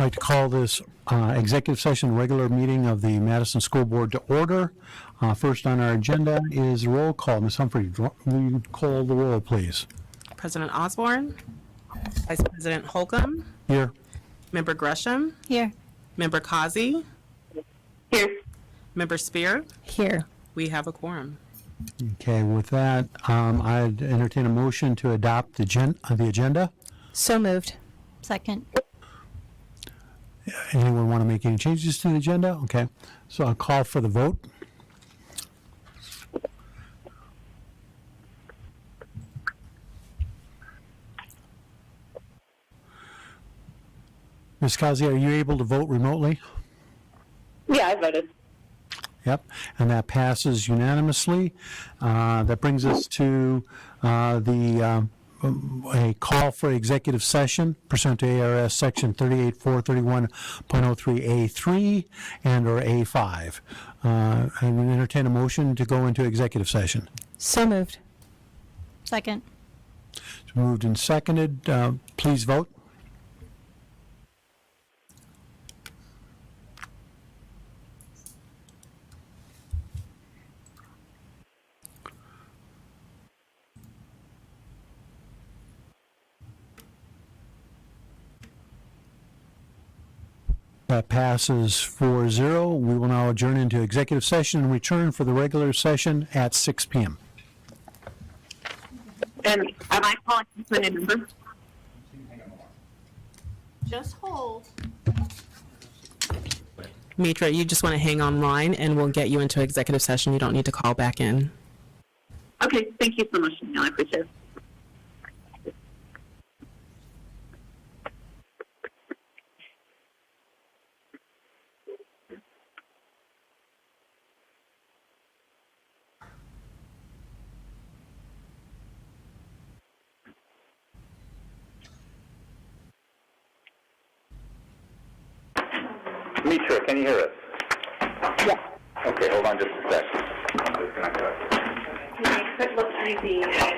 I'd like to call this executive session regular meeting of the Madison School Board to order. First on our agenda is roll call. Ms. Humphrey, will you call the roll, please? President Osborne, Vice President Holcomb, Here. Member Gresham, Here. Member Causey, Here. Member Spear. Here. We have a quorum. Okay, with that, I'd entertain a motion to adopt the agenda. So moved. Second. Anyone want to make any changes to the agenda? Okay, so I'll call for the vote. Ms. Kazi, are you able to vote remotely? Yeah, I voted. Yep, and that passes unanimously. That brings us to a call for executive session pursuant to ARS Section 38431.03A3 and or A5. I would entertain a motion to go into executive session. So moved. Second. It's moved and seconded. Please vote. That passes 4-0. We will now adjourn into executive session and return for the regular session at 6 p.m. And am I calling this a new number? Just hold. Mitra, you just want to hang online and we'll get you into executive session. You don't need to call back in. Okay, thank you so much, Danielle. I appreciate it. Mitra, can you hear us? Yeah. Okay, hold on just a second. I'm just going to It looks easy. It's not.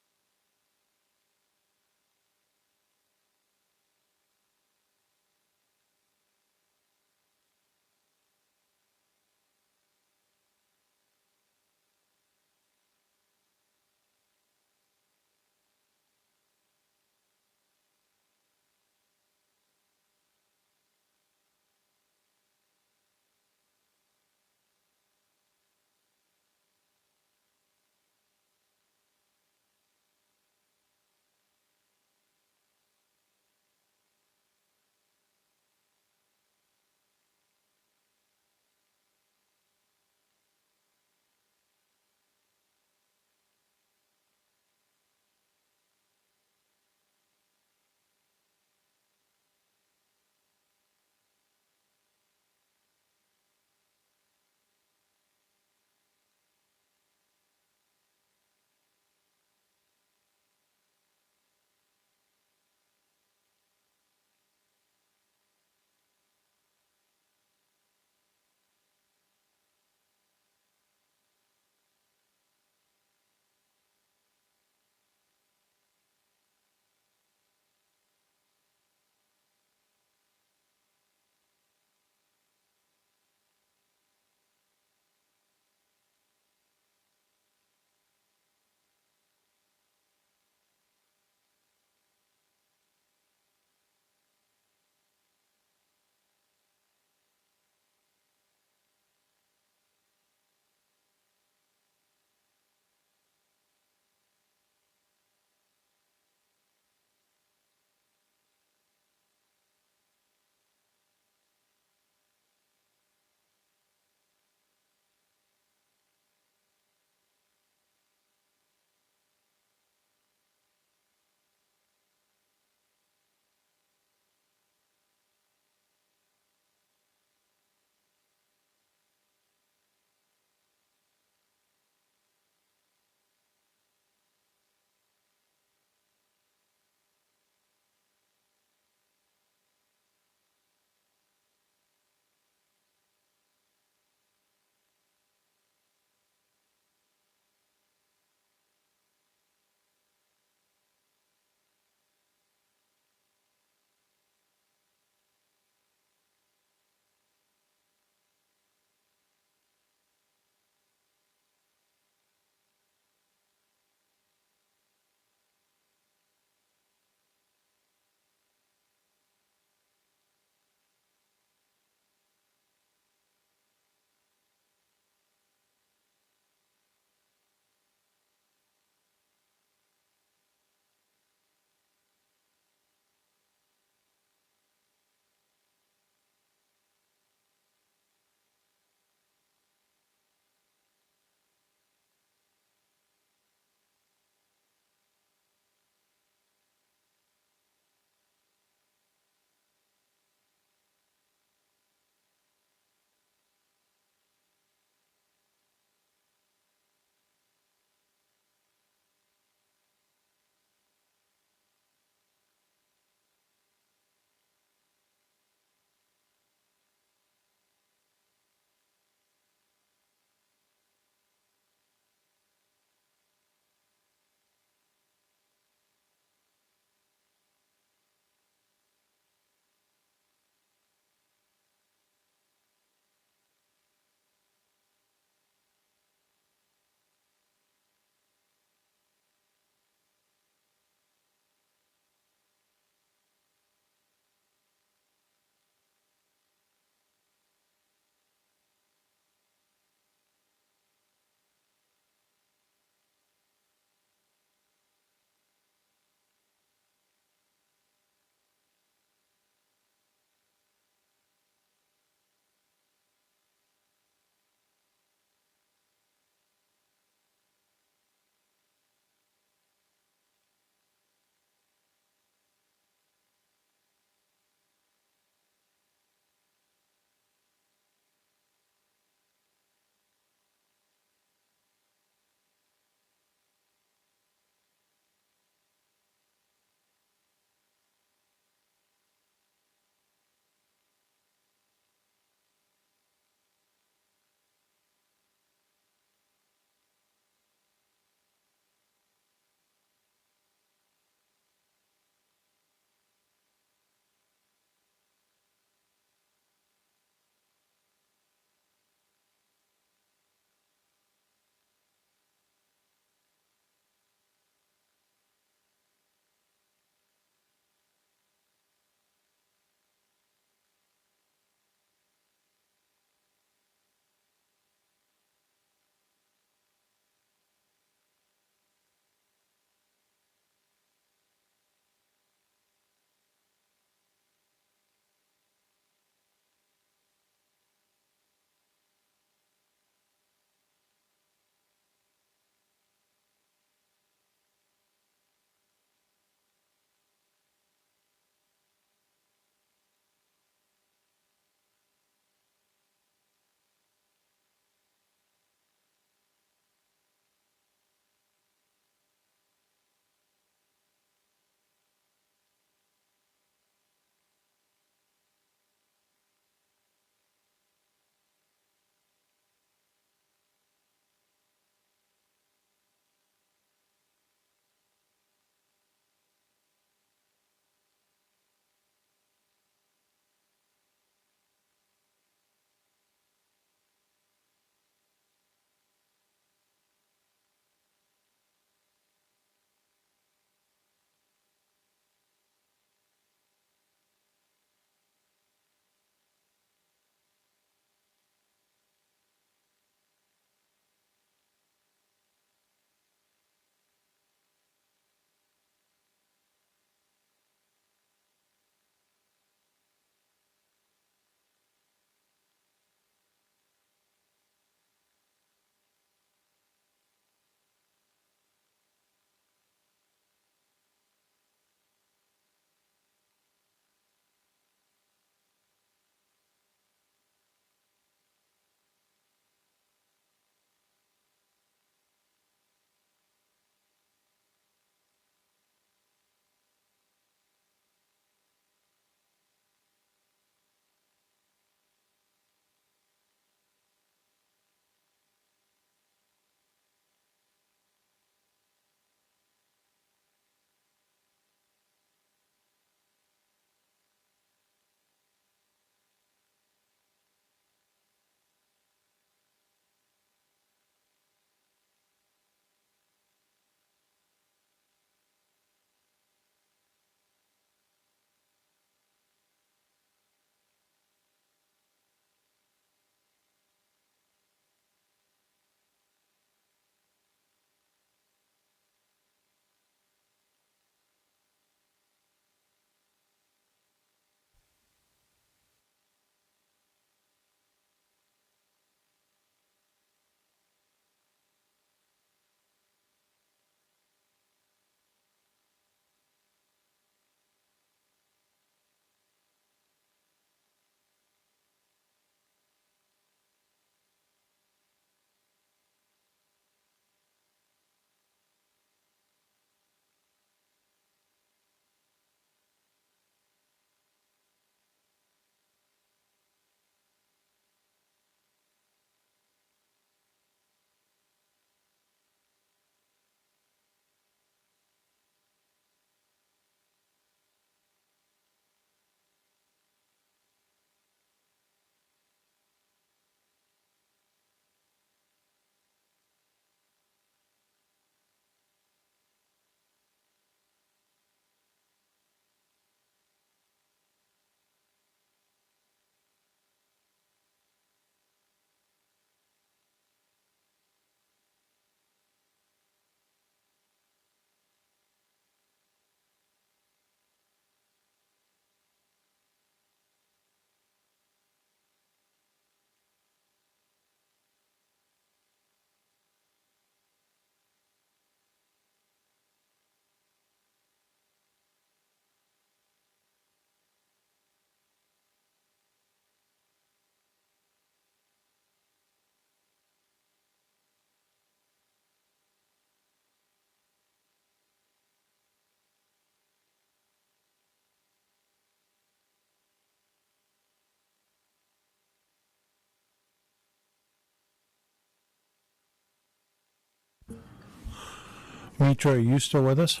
Mitra, are you still with us?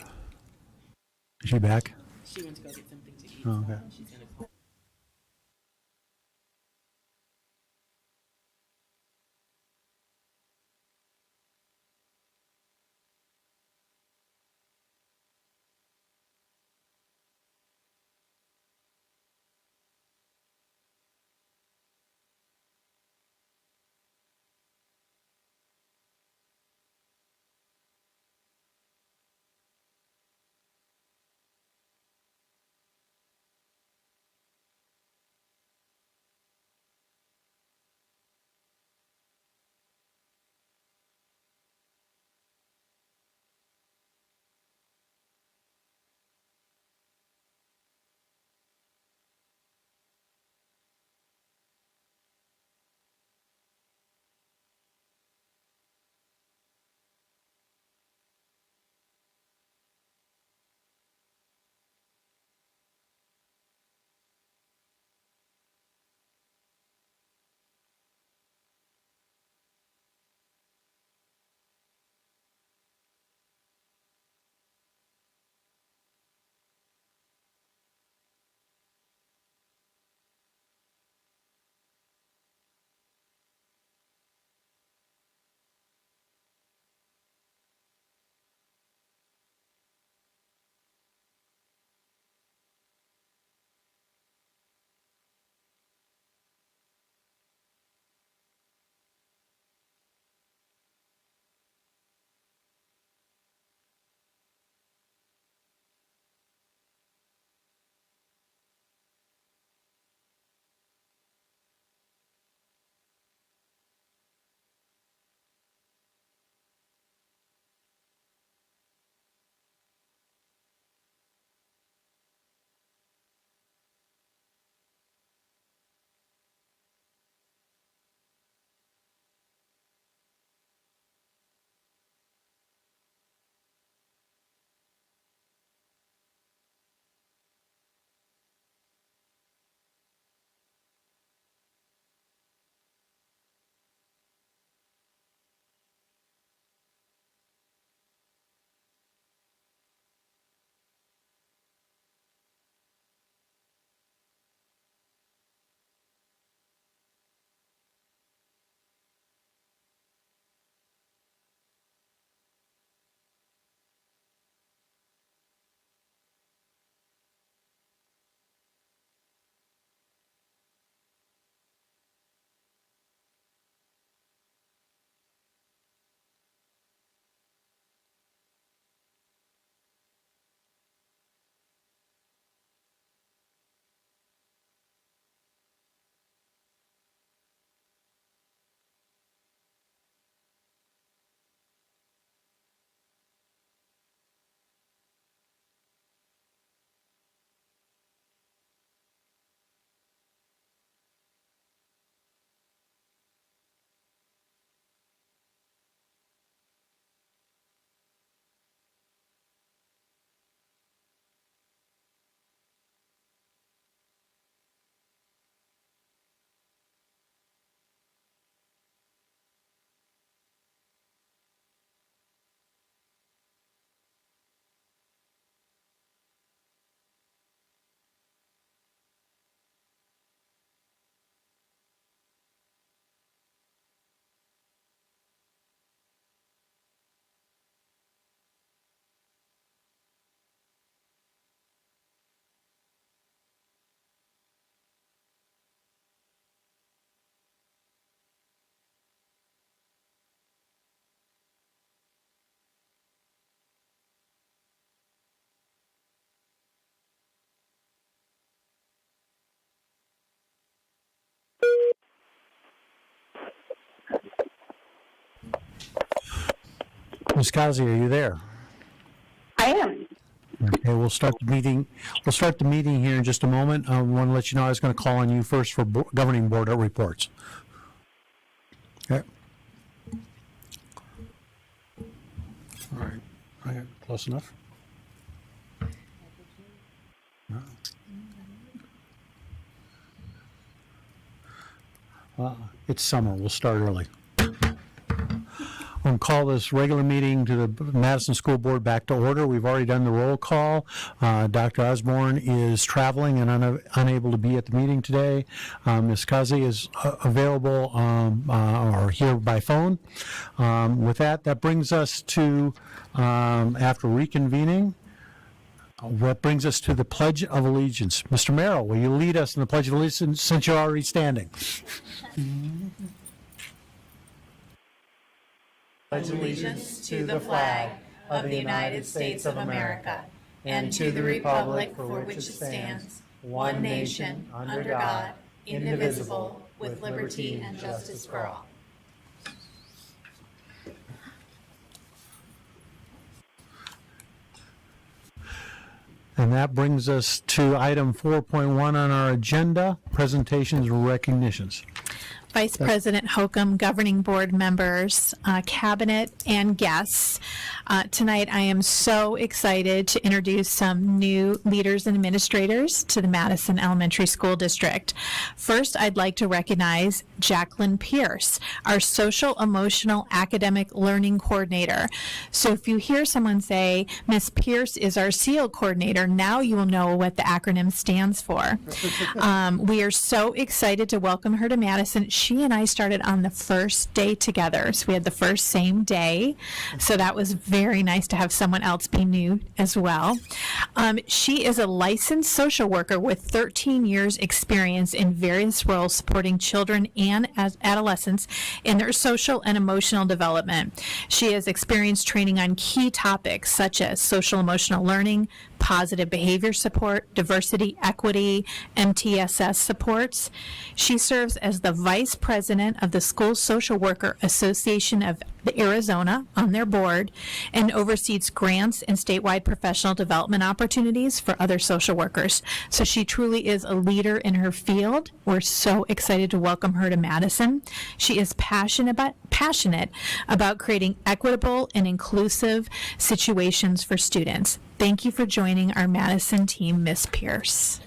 Is she back? She went to go get something to eat. Oh, okay. She's gonna call. Ms. Kazi, are you there? I am. Okay, we'll start the meeting. We'll start the meeting here in just a moment. I want to let you know I was going to call on you first for governing board reports. Okay. All right. Okay, close enough. It's summer. We'll start early. going to call this regular meeting to the Madison School Board back to order. We've already done the roll call. Dr. Osborne is traveling and unable to be at the meeting today. Ms. Kazi is available or here by phone. With that brings us to, after reconvening, what brings us to the Pledge of Allegiance. Mr. Merrill, will you lead us in the Pledge of Allegiance since you're already standing? Pledge allegiance to the flag of the United States of America and to the republic for which it stands, one nation, under God, indivisible, with liberty and justice for all. And that brings us to item 4.1 on our agenda, presentations and recognitions. Vice President Holcomb, governing board members, cabinet, and guests. Tonight, I am so excited to introduce some new leaders and administrators to the Madison Elementary School District. First, I'd like to recognize Jacqueline Pierce, our social emotional academic learning coordinator. So if you hear someone say, Ms. Pierce is our SEAL coordinator, now you will know what the acronym stands for. We are so excited to welcome her to Madison. She and I started on the first day together, so we had the first same day, so that was very nice to have someone else be new as well. She is a licensed social worker with 13 years experience in various roles supporting children and adolescents in their social and emotional development. She has experienced training on key topics such as social emotional learning, positive behavior support, diversity, equity, MTSS supports. She serves as the Vice President of the School Social Worker Association of Arizona on their board and oversees grants and statewide professional development opportunities for other social workers. So she truly is a leader in her field. We're so excited to welcome her to Madison. She is passionate about creating equitable and inclusive situations for students. Thank you for joining our Madison team, Ms. Pierce.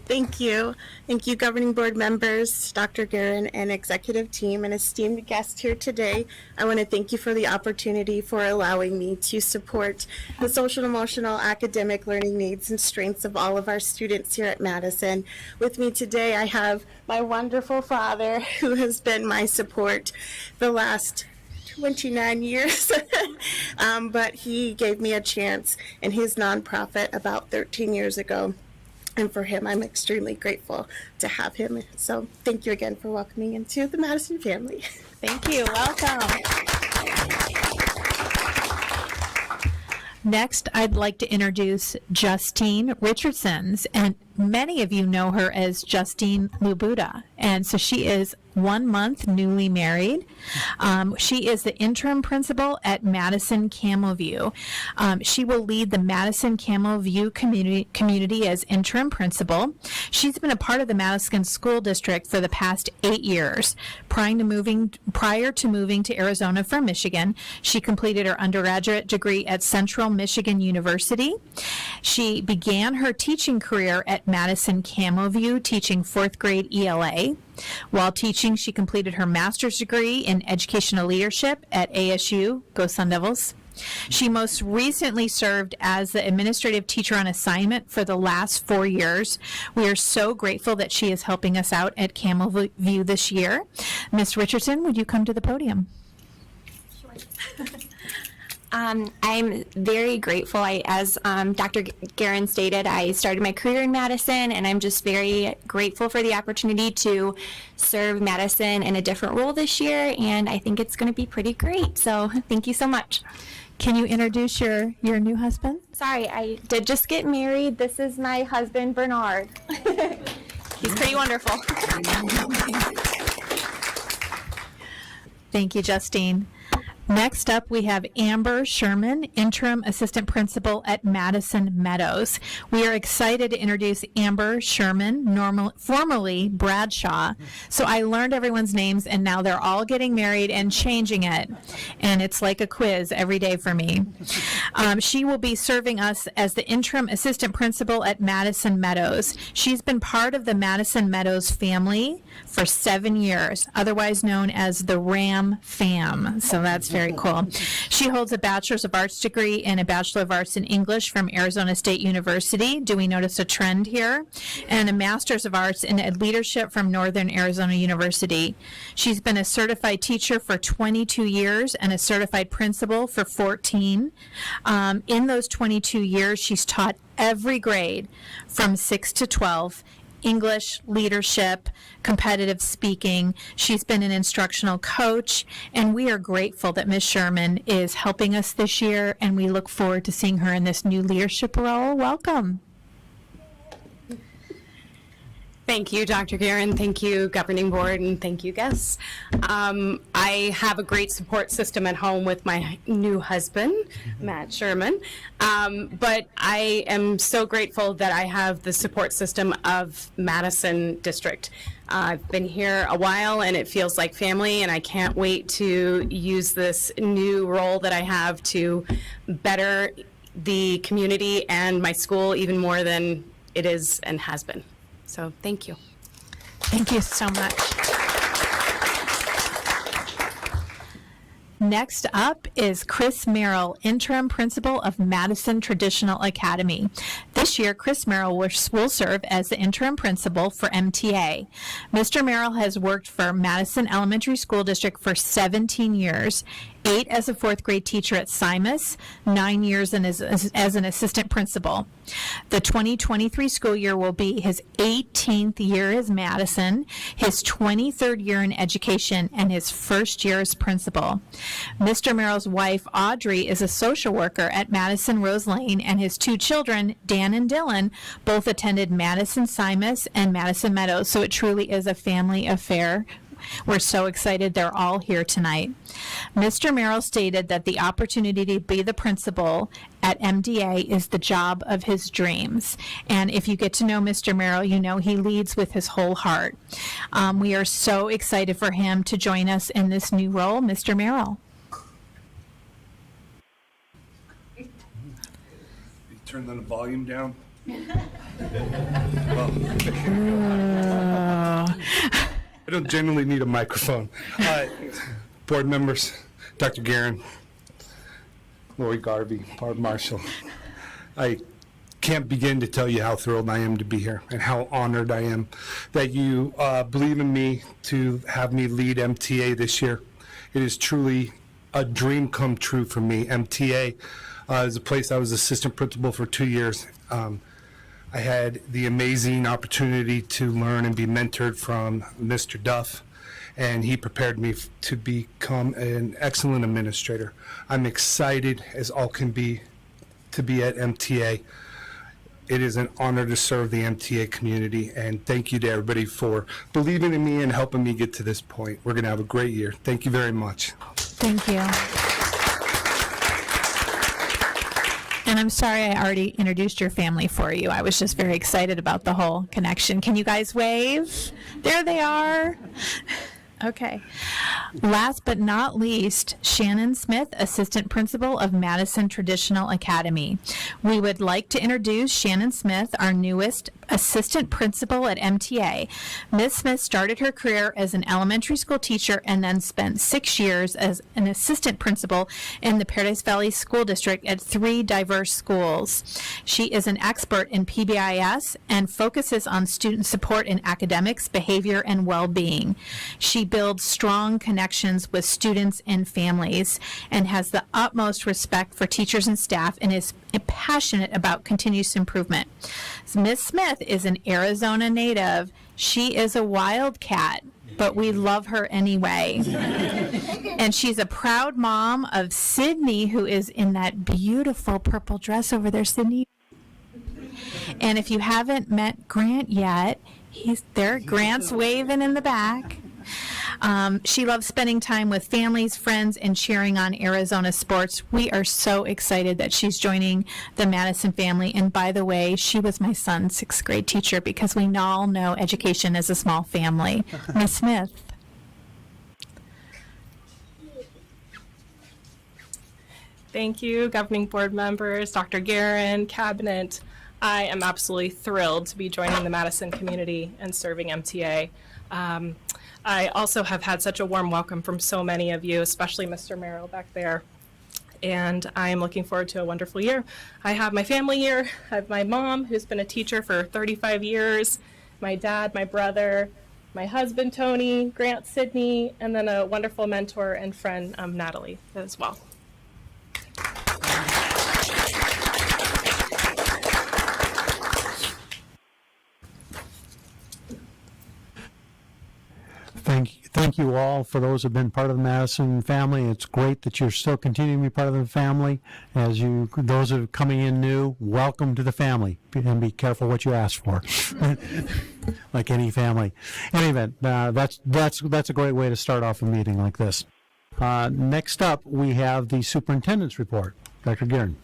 Thank you. Thank you, governing board members, Dr. Guerin, and executive team, and esteemed guests here today. I want to thank you for the opportunity for allowing me to support the social, emotional, academic learning needs and strengths of all of our students here at Madison. With me today, I have my wonderful father, who has been my support the last 29 years, but he gave me a chance in his nonprofit about 13 years ago. And for him, I'm extremely grateful to have him. So thank you again for welcoming into the Madison family. Thank you. Welcome. Next, I'd like to introduce Justine Richardsons, and many of you know her as Justine Lubuda. And so she is 1 month newly married. She is the interim principal at Madison Camel View. She will lead the Madison Camel View community as interim principal. She's been a part of the Madison School District for the past 8 years. Prior to moving to Arizona from Michigan, she completed her undergraduate degree at Central Michigan University. She began her teaching career at Madison Camel View, teaching 4th grade ELA. While teaching, she completed her master's degree in educational leadership at ASU. Go Sun Devils. She most recently served as the administrative teacher on assignment for the last 4 years. We are so grateful that she is helping us out at Camel View this year. Ms. Richardson, would you come to the podium? I'm very grateful. As Dr. Guerin stated, I started my career in Madison, and I'm just very grateful for the opportunity to serve Madison in a different role this year, and I think it's going to be pretty great. So thank you so much. Can you introduce your new husband? Sorry, I did just get married. This is my husband, Bernard. He's pretty wonderful. Thank you, Justine. Next up, we have Amber Sherman, interim assistant principal at Madison Meadows. We are excited to introduce Amber Sherman, formerly Bradshaw. So I learned everyone's names, and now they're all getting married and changing it. And it's like a quiz every day for me. She will be serving us as the interim assistant principal at Madison Meadows. She's been part of the Madison Meadows family for 7 years, otherwise known as the Ram fam. So that's very cool. She holds a Bachelor's of Arts degree and a Bachelor of Arts in English from Arizona State University. Do we notice a trend here? And a Master's of Arts in Leadership from Northern Arizona University. She's been a certified teacher for 22 years and a certified principal for 14. In those 22 years, she's taught every grade from 6 to 12, English, leadership, competitive speaking. She's been an instructional coach, and we are grateful that Ms. Sherman is helping us this year, and we look forward to seeing her in this new leadership role. Welcome. Thank you, Dr. Guerin. Thank you, Governing Board, and thank you, guests. I have a great support system at home with my new husband, Matt Sherman, but I am so grateful that I have the support system of Madison District. I've been here a while, and it feels like family, and I can't wait to use this new role that I have to better the community and my school even more than it is and has been. So thank you. Thank you so much. Next up is Chris Merrill, Interim Principal of Madison Traditional Academy. This year, Chris Merrill will serve as the Interim Principal for MTA. Mr. Merrill has worked for Madison Elementary School District for 17 years, 8 as a 4th grade teacher at Simus, 9 years as an assistant principal. The 2023 school year will be his 18th year as Madison, his 23rd year in education, and his first year as principal. Mr. Merrill's wife, Audrey, is a social worker at Madison Rose Lane, and his 2 children, Dan and Dylan, both attended Madison Simus and Madison Meadows, so it truly is a family affair. We're so excited they're all here tonight. Mr. Merrill stated that the opportunity to be the principal at MDA is the job of his dreams. And if you get to know Mr. Merrill, you know he leads with his whole heart. We are so excited for him to join us in this new role. Mr. Merrill. You turned the volume down? I don't generally need a microphone. Board members, Dr. Guerin, Lori Garvey, Barb Marshall, I can't begin to tell you how thrilled I am to be here and how honored I am that you believe in me to have me lead MTA this year. It is truly a dream come true for me. MTA is a place I was assistant principal for 2 years. I had the amazing opportunity to learn and be mentored from Mr. Duff, and he prepared me to become an excellent administrator. I'm excited as all can be to be at MTA. It is an honor to serve the MTA community, and thank you to everybody for believing in me and helping me get to this point. We're going to have a great year. Thank you very much. Thank you. And I'm sorry I already introduced your family for you. I was just very excited about the whole connection. Can you guys wave? There they are. Okay. Last but not least, Shannon Smith, Assistant Principal of Madison Traditional Academy. We would like to introduce Shannon Smith, our newest Assistant Principal at MTA. Ms. Smith started her career as an elementary school teacher and then spent 6 years as an assistant principal in the Paradise Valley School District at 3 diverse schools. She is an expert in PBIS and focuses on student support in academics, behavior, and well-being. She builds strong connections with students and families and has the utmost respect for teachers and staff and is passionate about continuous improvement. Ms. Smith is an Arizona native. She is a wildcat, but we love her anyway. And she's a proud mom of Sydney, who is in that beautiful purple dress over there, Sydney. And if you haven't met Grant yet, he's there. Grant's waving in the back. She loves spending time with families, friends, and cheering on Arizona sports. We are so excited that she's joining the Madison family. And by the way, she was my son's 6th grade teacher because we all know education is a small family. Ms. Smith. Thank you, governing board members, Dr. Guerin, cabinet. I am absolutely thrilled to be joining the Madison community and serving MTA. I also have had such a warm welcome from so many of you, especially Mr. Merrill back there. And I am looking forward to a wonderful year. I have my family here. I have my mom, who's been a teacher for 35 years, my dad, my brother, my husband, Tony, Grant, Sydney, and then a wonderful mentor and friend, Natalie, as well. Thank you all for those who have been part of the Madison family. It's great that you're still continuing to be part of the family. Those who are coming in new, welcome to the family, and be careful what you ask for, like any family. In any event, that's a great way to start off a meeting like this. Next up, we have the superintendent's report. Dr. Guerin.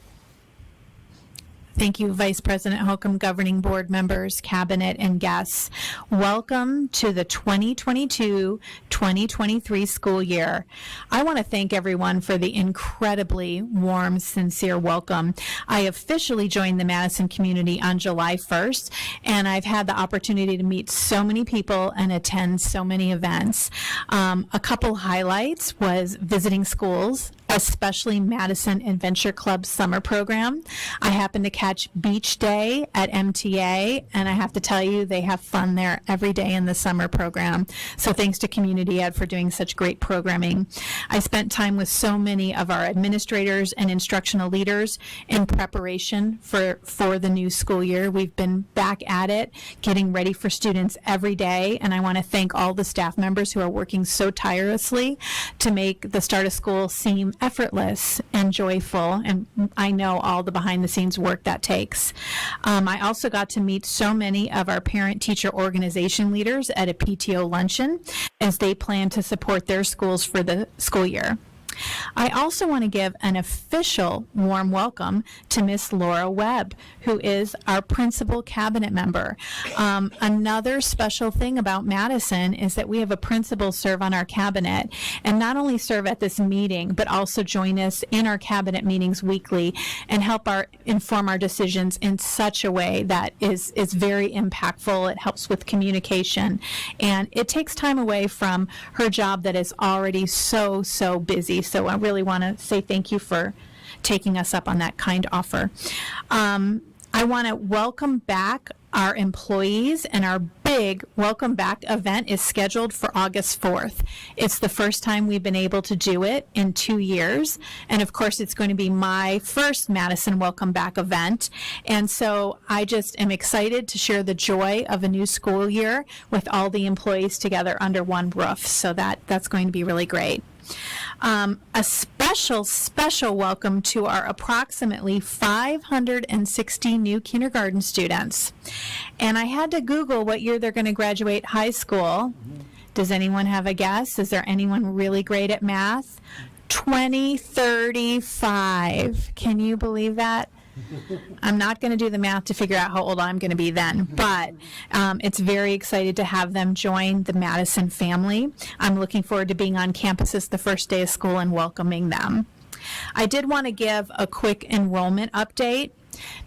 Thank you, Vice President Holcomb, Governing Board members, Cabinet, and guests. Welcome to the 2022-2023 school year. I want to thank everyone for the incredibly warm, sincere welcome. I officially joined the Madison community on July 1st, and I've had the opportunity to meet so many people and attend so many events. A couple highlights was visiting schools, especially Madison Adventure Club summer program. I happened to catch Beach Day at MTA, and I have to tell you, they have fun there every day in the summer program. So thanks to Community Ed for doing such great programming. I spent time with so many of our administrators and instructional leaders in preparation for the new school year. We've been back at it, getting ready for students every day, and I want to thank all the staff members who are working so tirelessly to make the start of school seem effortless and joyful, and I know all the behind-the-scenes work that takes. I also got to meet so many of our parent-teacher organization leaders at a PTO luncheon as they plan to support their schools for the school year. I also want to give an official warm welcome to Miss Laura Webb, who is our principal cabinet member. Another special thing about Madison is that we have a principal serve on our cabinet, and not only serve at this meeting, but also join us in our cabinet meetings weekly and help inform our decisions in such a way that is very impactful. It helps with communication, and it takes time away from her job that is already so busy. So I really want to say thank you for taking us up on that kind offer. I want to welcome back our employees, and our big welcome back event is scheduled for August 4th. It's the first time we've been able to do it in 2 years, and of course it's going to be my first Madison welcome back event, and so I just am excited to share the joy of a new school year with all the employees together under one roof, so that's going to be really great. A special welcome to our approximately 560 new kindergarten students. And I had to Google what year they're going to graduate high school. Does anyone have a guess? Is there anyone really great at math? 2035. Can you believe that? I'm not going to do the math to figure out how old I'm going to be then, but it's very excited to have them join the Madison family. I'm looking forward to being on campuses the first day of school and welcoming them. I did want to give a quick enrollment update.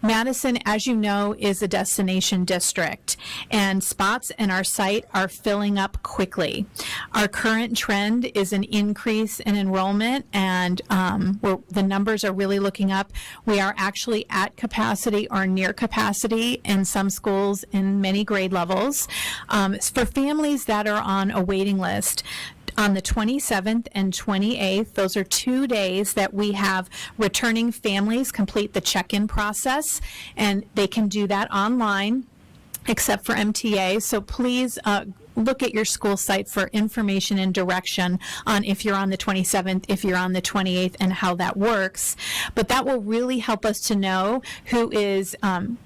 Madison, as you know, is a destination district, and spots in our site are filling up quickly. Our current trend is an increase in enrollment, and the numbers are really looking up. We are actually at capacity or near capacity in some schools in many grade levels. For families that are on a waiting list, on the 27th and 28th, those are 2 days that we have returning families complete the check-in process, and they can do that online except for MTA. So please look at your school site for information and direction on if you're on the 27th, if you're on the 28th, and how that works. But that will really help us to know who is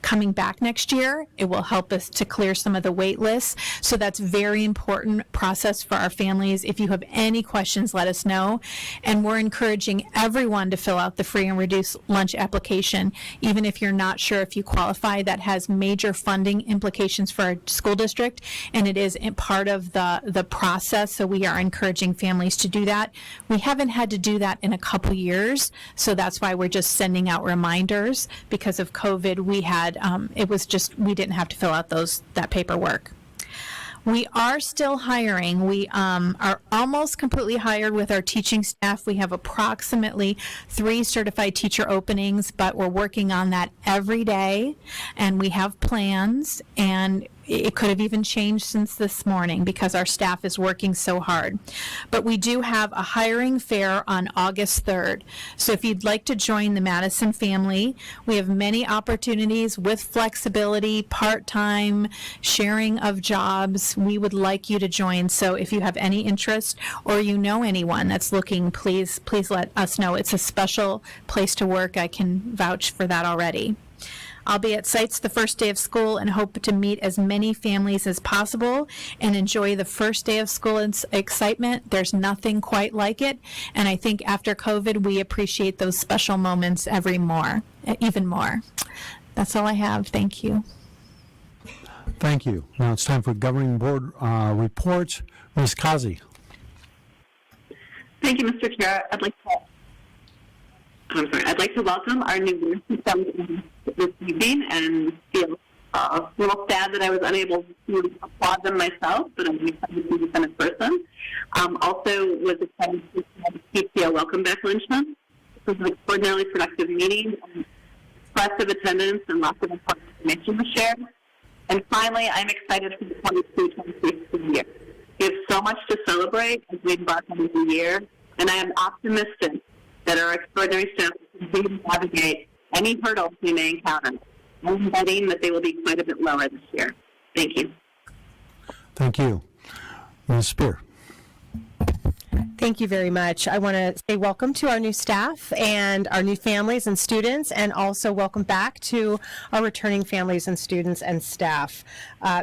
coming back next year. It will help us to clear some of the wait lists. So that's very important process for our families. If you have any questions, let us know. And we're encouraging everyone to fill out the free and reduced lunch application, even if you're not sure if you qualify. That has major funding implications for our school district, and it is part of the process, so we are encouraging families to do that. We haven't had to do that in a couple years, so that's why we're just sending out reminders. Because of COVID, we didn't have to fill out that paperwork. We are still hiring. We are almost completely hired with our teaching staff. We have approximately 3 certified teacher openings, but we're working on that every day, and we have plans, and it could have even changed since this morning because our staff is working so hard. But we do have a hiring fair on August 3rd. So if you'd like to join the Madison family, we have many opportunities with flexibility, part-time, sharing of jobs. We would like you to join. So if you have any interest or you know anyone that's looking, please let us know. It's a special place to work. I can vouch for that already. I'll be at sites the first day of school and hope to meet as many families as possible and enjoy the first day of school excitement. There's nothing quite like it. And I think after COVID, we appreciate those special moments even more. That's all I have. Thank you. Thank you. Now it's time for governing board reports. Ms. Kazi. Thank you, Mr. Chair. I'd like to welcome our new leadership this evening and feel a little sad that I was unable to applaud them myself, but I'm excited to see them in person. Also was excited to see the PTO welcome back luncheon. This was an extraordinarily productive meeting, expressive attendance, and lots of important information was shared. And finally, I'm excited for the 22-23 school year. We have so much to celebrate as we embark on the new year, and I am optimistic that our extraordinary staff will continue to navigate any hurdles we may encounter. I'm betting that they will be quite a bit lower this year. Thank you. Thank you. Ms. Spear. Thank you very much. I want to say welcome to our new staff and our new families and students, and also welcome back to our returning families and students and staff.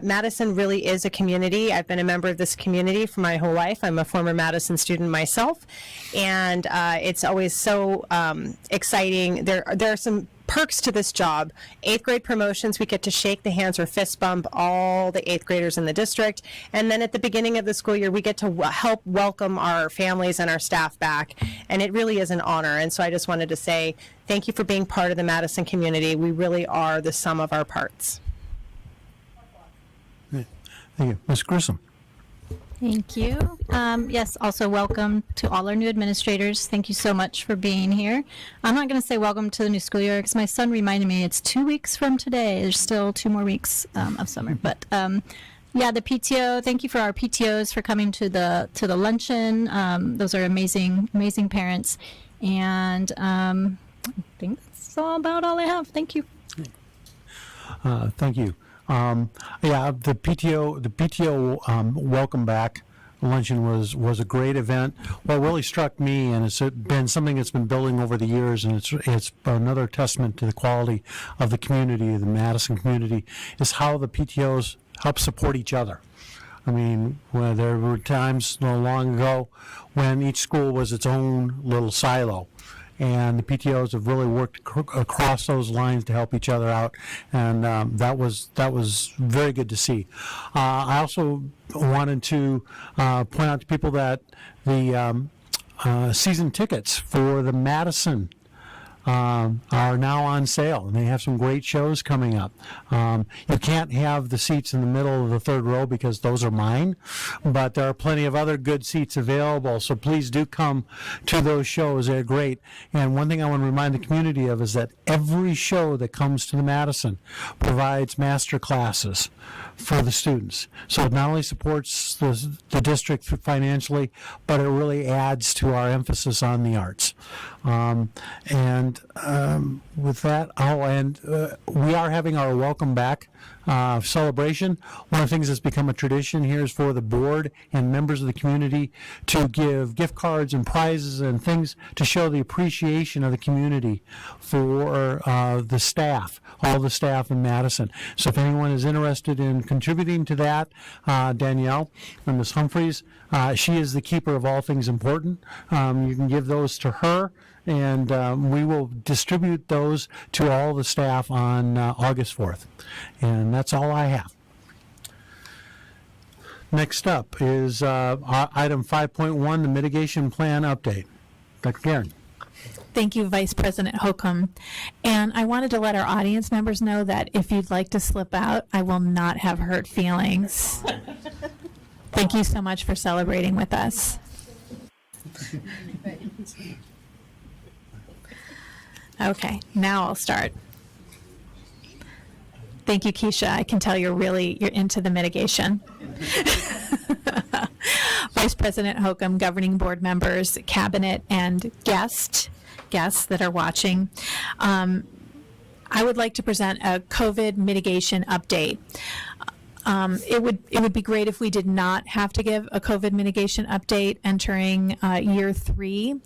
Madison really is a community. I've been a member of this community for my whole life. I'm a former Madison student myself, and it's always so exciting. There are some perks to this job. 8th grade promotions, we get to shake the hands or fist bump all the 8th graders in the district. And then at the beginning of the school year, we get to help welcome our families and our staff back. And it really is an honor. And so I just wanted to say thank you for being part of the Madison community. We really are the sum of our parts. Thank you. Ms. Grissom. Thank you. Yes, also welcome to all our new administrators. Thank you so much for being here. I'm not going to say welcome to the new school year because my son reminded me it's 2 weeks from today. There's still 2 more weeks of summer. But yeah, the PTO, thank you for our PTOs for coming to the luncheon. Those are amazing parents. And I think that's about all I have. Thank you. Thank you. Yeah, the PTO welcome back luncheon was a great event. What really struck me, and it's been something that's been building over the years, and it's another testament to the quality of the community, the Madison community, is how the PTOs help support each other. I mean, there were times not long ago when each school was its own little silo. And the PTOs have really worked across those lines to help each other out, and that was very good to see. I also wanted to point out to people that the season tickets for the Madison are now on sale, and they have some great shows coming up. You can't have the seats in the middle of the third row because those are mine, but there are plenty of other good seats available, so please do come to those shows. They're great. And one thing I want to remind the community of is that every show that comes to the Madison provides master classes for the students. So it not only supports the district financially, but it really adds to our emphasis on the arts. With that, I'll end. We are having our welcome back celebration. One of the things that's become a tradition here is for the board and members of the community to give gift cards and prizes and things to show the appreciation of the community for the staff, all the staff in Madison. So if anyone is interested in contributing to that, Danielle and Ms. Humphreys, she is the keeper of all things important. You can give those to her, and we will distribute those to all the staff on August 4th. And that's all I have. Next up is item 5.1, the mitigation plan update. Dr. Karen. Thank you, Vice President Holcomb. And I wanted to let our audience members know that if you'd like to slip out, I will not have hurt feelings. Thank you so much for celebrating with us. Okay, now I'll start. Thank you, Keisha. I can tell you're into the mitigation. Vice President Holcomb, governing board members, cabinet, and guests that are watching. I would like to present a COVID mitigation update. It would be great if we did not have to give a COVID mitigation update entering year 3,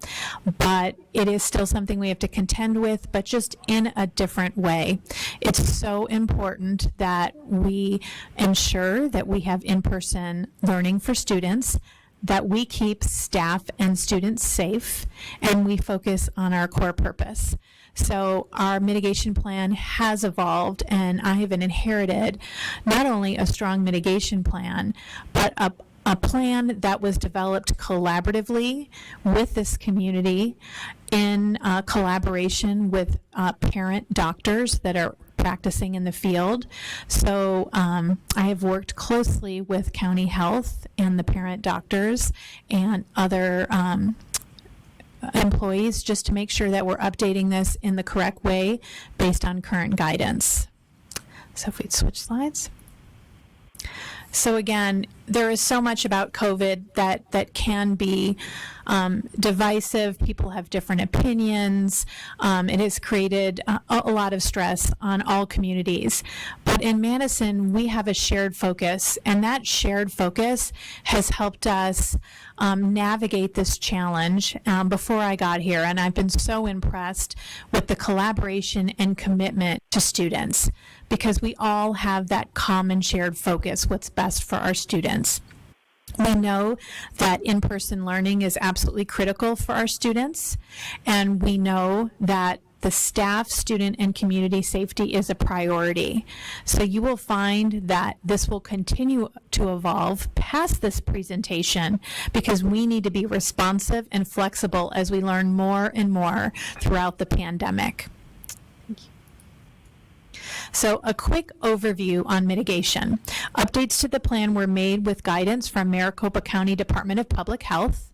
but it is still something we have to contend with, but just in a different way. It's so important that we ensure that we have in-person learning for students, that we keep staff and students safe, and we focus on our core purpose. So our mitigation plan has evolved, and I have inherited not only a strong mitigation plan, but a plan that was developed collaboratively with this community in collaboration with parent doctors that are practicing in the field. So I have worked closely with County Health and the parent doctors and other employees just to make sure that we're updating this in the correct way based on current guidance. So if we'd switch slides. So again, there is so much about COVID that can be divisive. People have different opinions. It has created a lot of stress on all communities. But in Madison, we have a shared focus, and that shared focus has helped us navigate this challenge before I got here. And I've been so impressed with the collaboration and commitment to students, because we all have that common shared focus, what's best for our students. We know that in-person learning is absolutely critical for our students, and we know that the staff, student, and community safety is a priority. So you will find that this will continue to evolve past this presentation, because we need to be responsive and flexible as we learn more and more throughout the pandemic. So a quick overview on mitigation. Updates to the plan were made with guidance from Maricopa County Department of Public Health,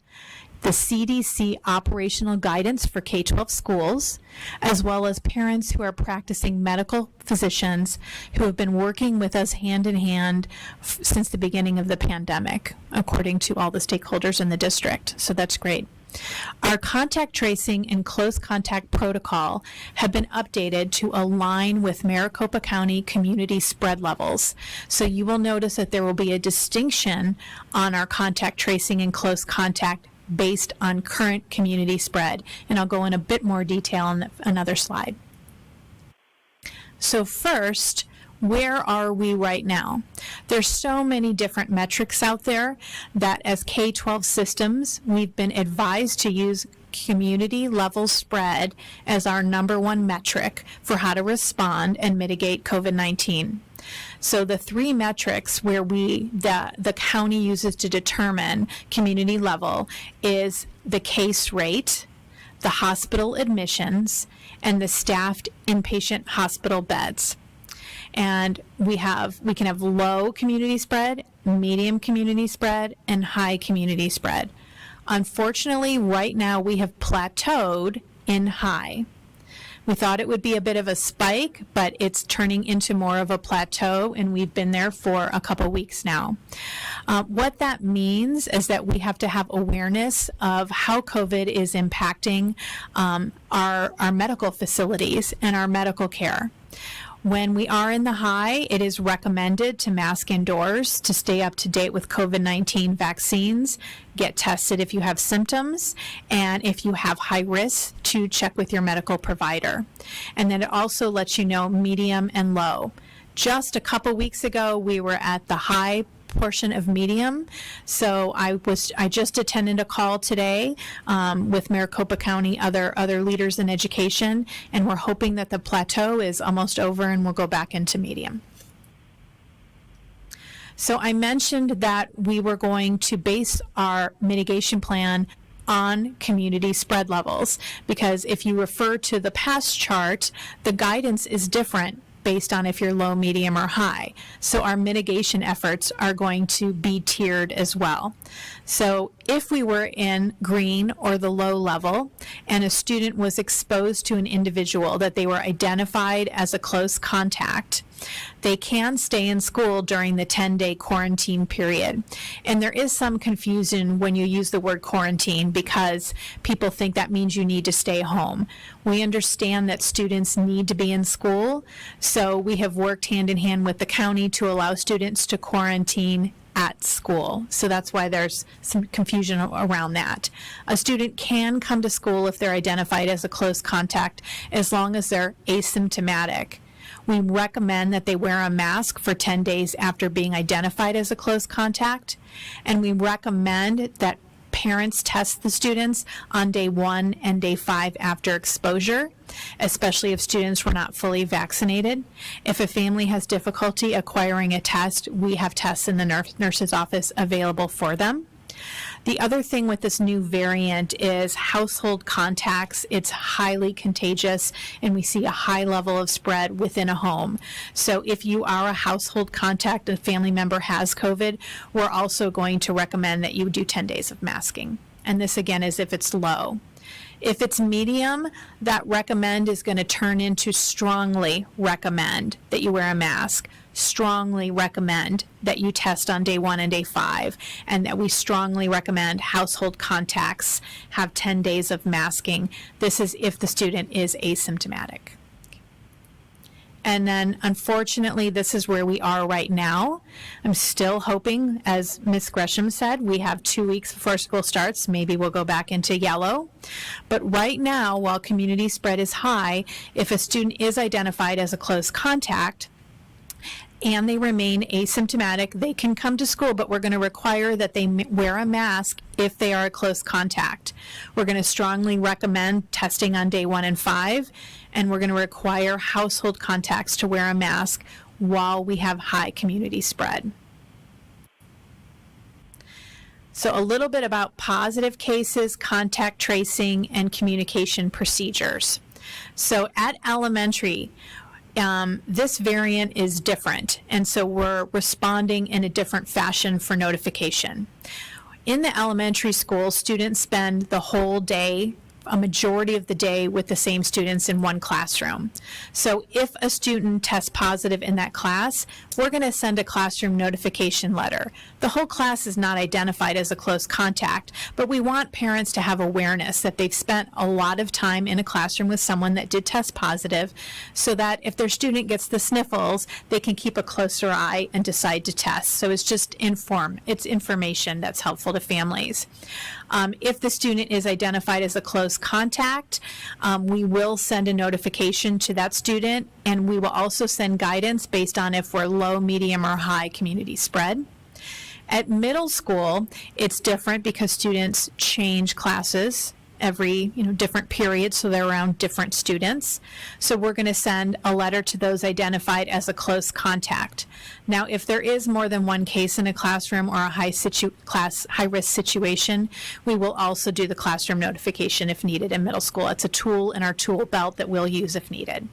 the CDC operational guidance for K-12 schools, as well as parents who are practicing medical physicians who have been working with us hand in hand since the beginning of the pandemic, according to all the stakeholders in the district. So that's great. Our contact tracing and close contact protocol have been updated to align with Maricopa County community spread levels. So you will notice that there will be a distinction on our contact tracing and close contact based on current community spread. And I'll go in a bit more detail on another slide. So first, where are we right now? There's so many different metrics out there that as K-12 systems, we've been advised to use community level spread as our #1 metric for how to respond and mitigate COVID-19. So the 3 metrics where the county uses to determine community level is the case rate, the hospital admissions, and the staffed inpatient hospital beds. And we can have low community spread, medium community spread, and high community spread. Unfortunately, right now we have plateaued in high. We thought it would be a bit of a spike, but it's turning into more of a plateau, and we've been there for a couple weeks now. What that means is that we have to have awareness of how COVID is impacting our medical facilities and our medical care. When we are in the high, it is recommended to mask indoors to stay up to date with COVID-19 vaccines, get tested if you have symptoms, and if you have high risk, to check with your medical provider. And then it also lets you know medium and low. Just a couple weeks ago, we were at the high portion of medium. So I just attended a call today with Maricopa County, other leaders in education, and we're hoping that the plateau is almost over and we'll go back into medium. So I mentioned that we were going to base our mitigation plan on community spread levels, because if you refer to the past chart, the guidance is different based on if you're low, medium, or high. So our mitigation efforts are going to be tiered as well. So if we were in green or the low level and a student was exposed to an individual that they were identified as a close contact, they can stay in school during the 10-day quarantine period. And there is some confusion when you use the word quarantine because people think that means you need to stay home. We understand that students need to be in school, so we have worked hand in hand with the county to allow students to quarantine at school. So that's why there's some confusion around that. A student can come to school if they're identified as a close contact as long as they're asymptomatic. We recommend that they wear a mask for 10 days after being identified as a close contact, and we recommend that parents test the students on day 1 and day 5 after exposure, especially if students were not fully vaccinated. If a family has difficulty acquiring a test, we have tests in the nurse's office available for them. The other thing with this new variant is household contacts. It's highly contagious, and we see a high level of spread within a home. So if you are a household contact, a family member has COVID, we're also going to recommend that you do 10 days of masking. And this, again, is if it's low. If it's medium, that recommend is going to turn into strongly recommend that you wear a mask, strongly recommend that you test on day 1 and day 5, and that we strongly recommend household contacts have 10 days of masking. This is if the student is asymptomatic. And then, unfortunately, this is where we are right now. I'm still hoping, as Ms. Gresham said, we have 2 weeks before school starts. Maybe we'll go back into yellow. But right now, while community spread is high, if a student is identified as a close contact, and they remain asymptomatic, they can come to school, but we're going to require that they wear a mask if they are a close contact. We're going to strongly recommend testing on day 1 and 5, and we're going to require household contacts to wear a mask while we have high community spread. So a little bit about positive cases, contact tracing, and communication procedures. So at elementary, this variant is different, and so we're responding in a different fashion for notification. In the elementary school, students spend the whole day, a majority of the day, with the same students in one classroom. So if a student tests positive in that class, we're going to send a classroom notification letter. The whole class is not identified as a close contact, but we want parents to have awareness that they've spent a lot of time in a classroom with someone that did test positive, so that if their student gets the sniffles, they can keep a closer eye and decide to test. So it's just it's information that's helpful to families. If the student is identified as a close contact, we will send a notification to that student, and we will also send guidance based on if we're low, medium, or high community spread. At middle school, it's different because students change classes every different period, so they're around different students. So we're going to send a letter to those identified as a close contact. Now, if there is more than one case in a classroom or a high-risk situation, we will also do the classroom notification if needed in middle school. It's a tool in our tool belt that we'll use if needed.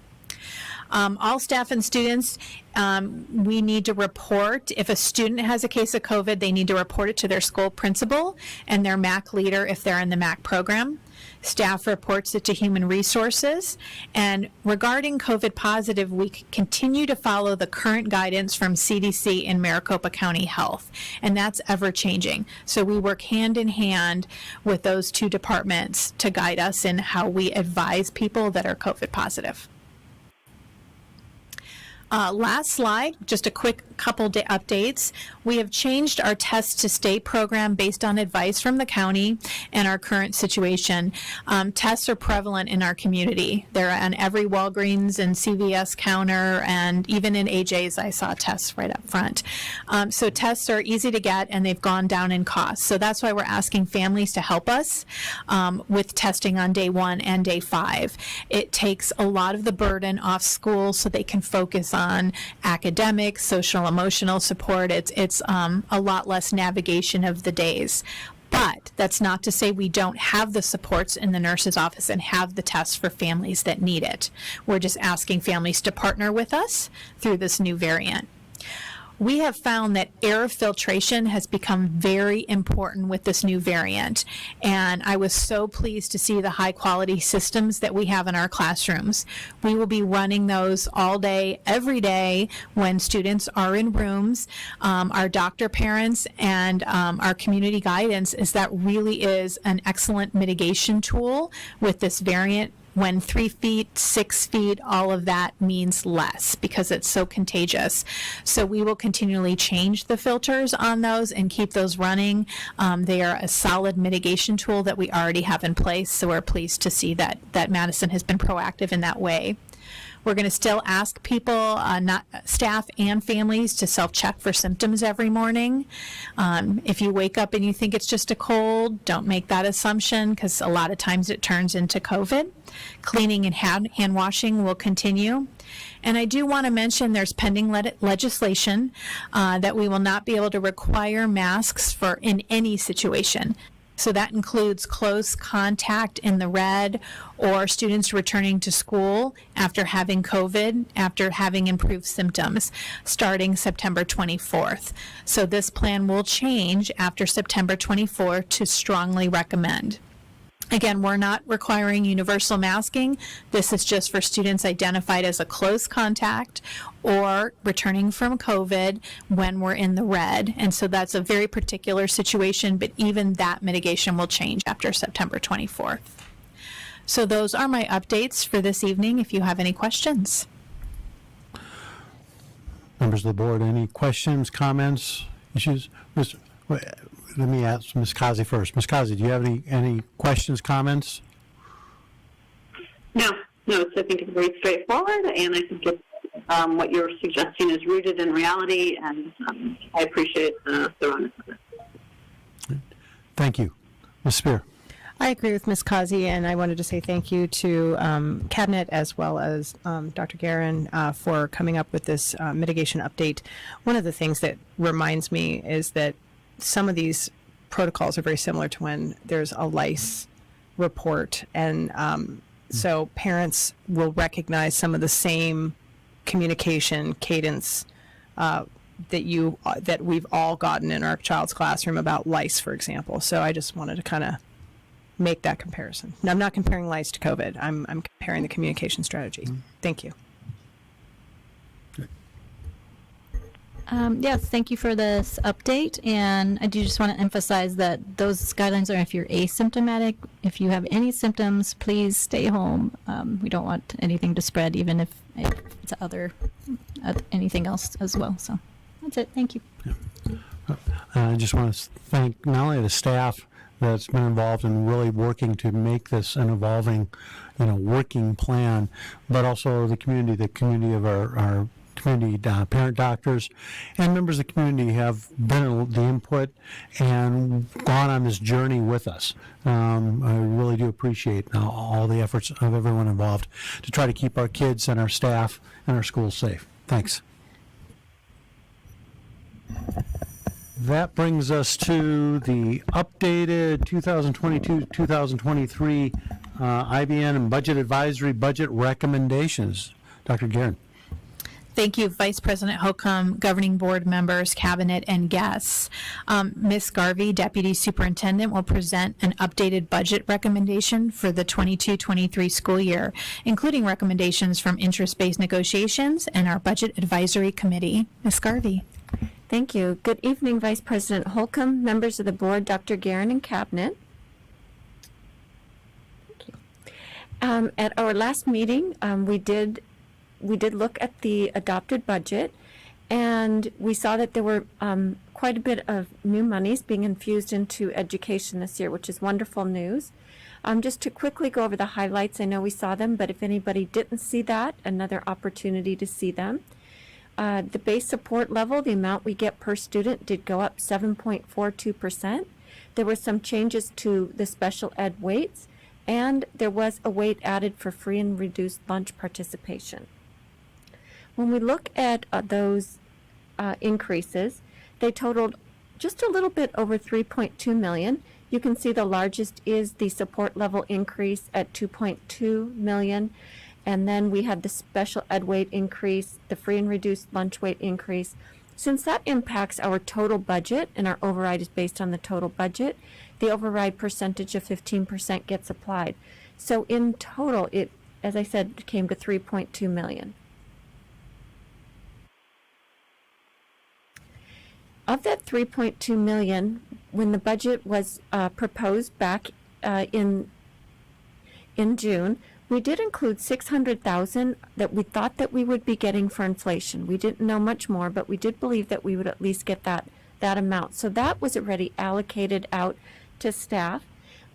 All staff and students, we need to report. If a student has a case of COVID, they need to report it to their school principal and their MAC leader if they're in the MAC program. Staff reports it to Human Resources. And regarding COVID positive, we continue to follow the current guidance from CDC and Maricopa County Health, and that's ever changing. So we work hand in hand with those two departments to guide us in how we advise people that are COVID positive. Last slide, just a quick couple day updates. We have changed our Test to Stay program based on advice from the county and our current situation. Tests are prevalent in our community. They're on every Walgreens and CVS counter, and even in AJ's I saw tests right up front. So tests are easy to get, and they've gone down in cost. So that's why we're asking families to help us with testing on day 1 and day 5. It takes a lot of the burden off school so they can focus on academics, social emotional support. It's a lot less navigation of the days. But that's not to say we don't have the supports in the nurse's office and have the tests for families that need it. We're just asking families to partner with us through this new variant. We have found that air filtration has become very important with this new variant, and I was so pleased to see the high quality systems that we have in our classrooms. We will be running those all day, every day when students are in rooms. Our doctor parents and our community guidance is that really is an excellent mitigation tool with this variant. When 3 feet, 6 feet, all of that means less because it's so contagious. So we will continually change the filters on those and keep those running. They are a solid mitigation tool that we already have in place, so we're pleased to see that Madison has been proactive in that way. We're going to still ask people, not staff and families, to self-check for symptoms every morning. If you wake up and you think it's just a cold, don't make that assumption because a lot of times it turns into COVID. Cleaning and hand washing will continue. And I do want to mention there's pending legislation that we will not be able to require masks in any situation. So that includes close contact in the red or students returning to school after having COVID, after having improved symptoms, starting September 24th. So this plan will change after September 24th to strongly recommend. Again, we're not requiring universal masking. This is just for students identified as a close contact or returning from COVID when we're in the red. And so that's a very particular situation, but even that mitigation will change after September 24th. So those are my updates for this evening, if you have any questions. Members of the board, any questions, comments, issues? Let me ask Ms. Kazi first. Ms. Kazi, do you have any questions, comments? No, I think it's very straightforward, and I think it's, what you're suggesting is rooted in reality, and I appreciate the thoroughness of it. Thank you. Ms. Spear. I agree with Ms. Kazi, and I wanted to say thank you to Cabinet as well as Dr. Guerin for coming up with this mitigation update. One of the things that reminds me is that some of these protocols are very similar to when there's a lice report, and so parents will recognize some of the same communication cadence that we've all gotten in our child's classroom about lice, for example. So I just wanted to kind of make that comparison. Now, I'm not comparing lice to COVID. I'm comparing the communication strategy. Thank you. Yes, thank you for this update, and I do just want to emphasize that those guidelines are if you're asymptomatic. If you have any symptoms, please stay home. We don't want anything to spread, even if it's anything else as well. So that's it. Thank you. I just want to thank not only the staff that's been involved in really working to make this an evolving, working plan, but also the community of our community parent doctors and members of the community have been the input and gone on this journey with us. I really do appreciate all the efforts of everyone involved to try to keep our kids and our staff and our schools safe. Thanks. That brings us to the updated 2022-2023 IBN and Budget Advisory Budget Recommendations. Dr. Guerin. Thank you, Vice President Holcomb, governing board members, cabinet, and guests. Ms. Garvey, Deputy Superintendent, will present an updated budget recommendation for the 22-23 school year, including recommendations from interest-based negotiations and our Budget Advisory Committee. Ms. Garvey. Thank you. Good evening, Vice President Holcomb, members of the board, Dr. Guerin, and cabinet. At our last meeting, we did look at the adopted budget, and we saw that there were quite a bit of new monies being infused into education this year, which is wonderful news. Just to quickly go over the highlights, I know we saw them, but if anybody didn't see that, another opportunity to see them. The base support level, the amount we get per student, did go up 7.42%. There were some changes to the special ed weights, and there was a weight added for free and reduced lunch participation. When we look at those increases, they totaled just a little bit over $3.2 million, You can see the largest is the support level increase at 2.2 million. And then we had the special ed weight increase, the free and reduced lunch weight increase. Since that impacts our total budget and our override is based on the total budget, the override percentage of 15% gets applied. So in total, it, as I said, came to 3.2 million. Of that 3.2 million, when the budget was proposed back in June, we did include 600,000 that we thought that we would be getting for inflation. We didn't know much more, but we did believe that we would at least get that amount. So that was already allocated out to staff,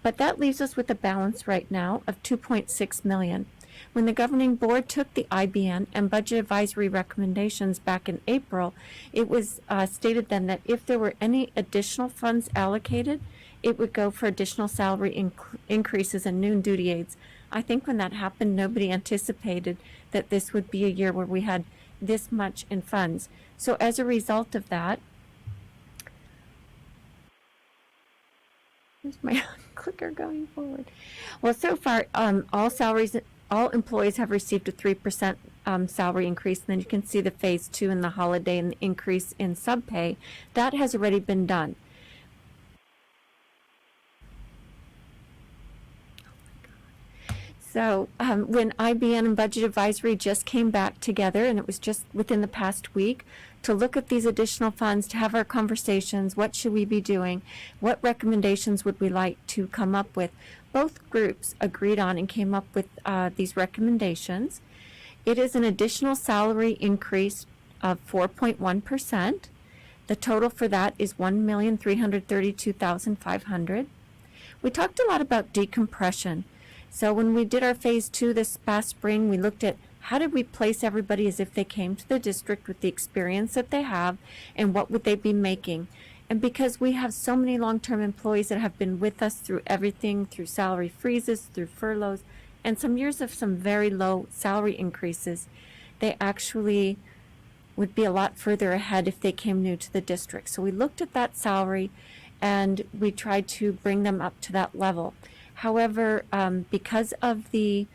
but that leaves us with a balance right now of 2.6 million. When the governing board took the IBN and budget advisory recommendations back in April, it was stated then that if there were any additional funds allocated, it would go for additional salary increases and noon duty aids. I think when that happened, nobody anticipated that this would be a year where we had this much in funds. So as a result of that, here's my clicker going forward. Well, so far, all employees have received a 3% salary increase. And then you can see the phase 2 in the holiday and the increase in subpay. That has already been done. So when IBN and Budget Advisory just came back together, and it was just within the past week, to look at these additional funds, to have our conversations, what should we be doing, what recommendations would we like to come up with, both groups agreed on and came up with these recommendations. It is an additional salary increase of 4.1%. The total for that is $1,332,500. We talked a lot about decompression. So when we did our phase 2 this past spring, we looked at how did we place everybody as if they came to the district with the experience that they have and what would they be making. And because we have so many long-term employees that have been with us through everything, through salary freezes, through furloughs, and some years of some very low salary increases, they actually would be a lot further ahead if they came new to the district. So we looked at that salary and we tried to bring them up to that level. However, because of the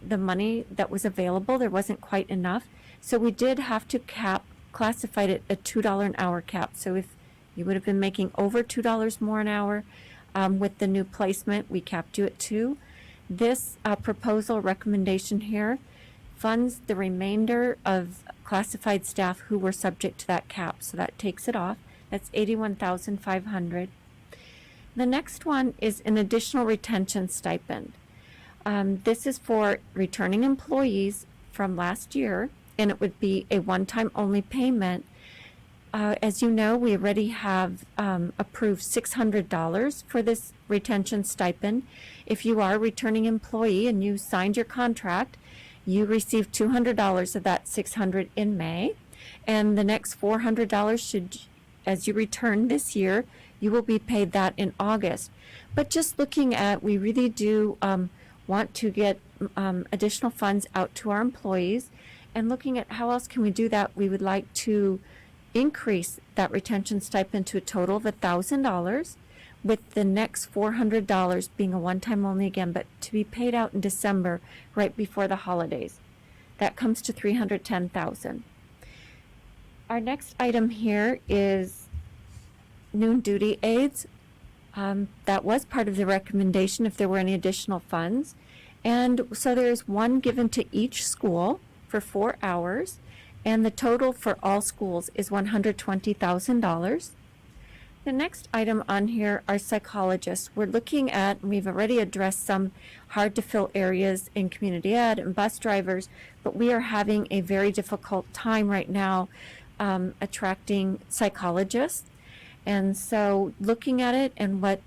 money that was available, there wasn't quite enough. So we did have to classified it at $2 an hour cap. So if you would have been making over $2 more an hour with the new placement, we capped you at 2. This proposal recommendation here funds the remainder of classified staff who were subject to that cap. So that takes it off. That's $81,500. The next one is an additional retention stipend. This is for returning employees from last year, and it would be a one-time only payment. As you know, we already have approved $600 for this retention stipend. If you are a returning employee and you signed your contract, you receive $200 of that $600 in May, and the next $400 should, as you return this year, you will be paid that in August. But just looking at, we really do want to get additional funds out to our employees, and looking at how else can we do that, we would like to increase that retention stipend to a total of $1,000, with the next $400 being a one-time only again, but to be paid out in December right before the holidays. That comes to $310,000. Our next item here is noon duty aids. That was part of the recommendation if there were any additional funds. And so there's one given to each school for 4 hours, and the total for all schools is $120,000. The next item on here are psychologists. We're looking at, and we've already addressed some hard to fill areas in community ed and bus drivers, but we are having a very difficult time right now attracting psychologists. And so looking at it, and what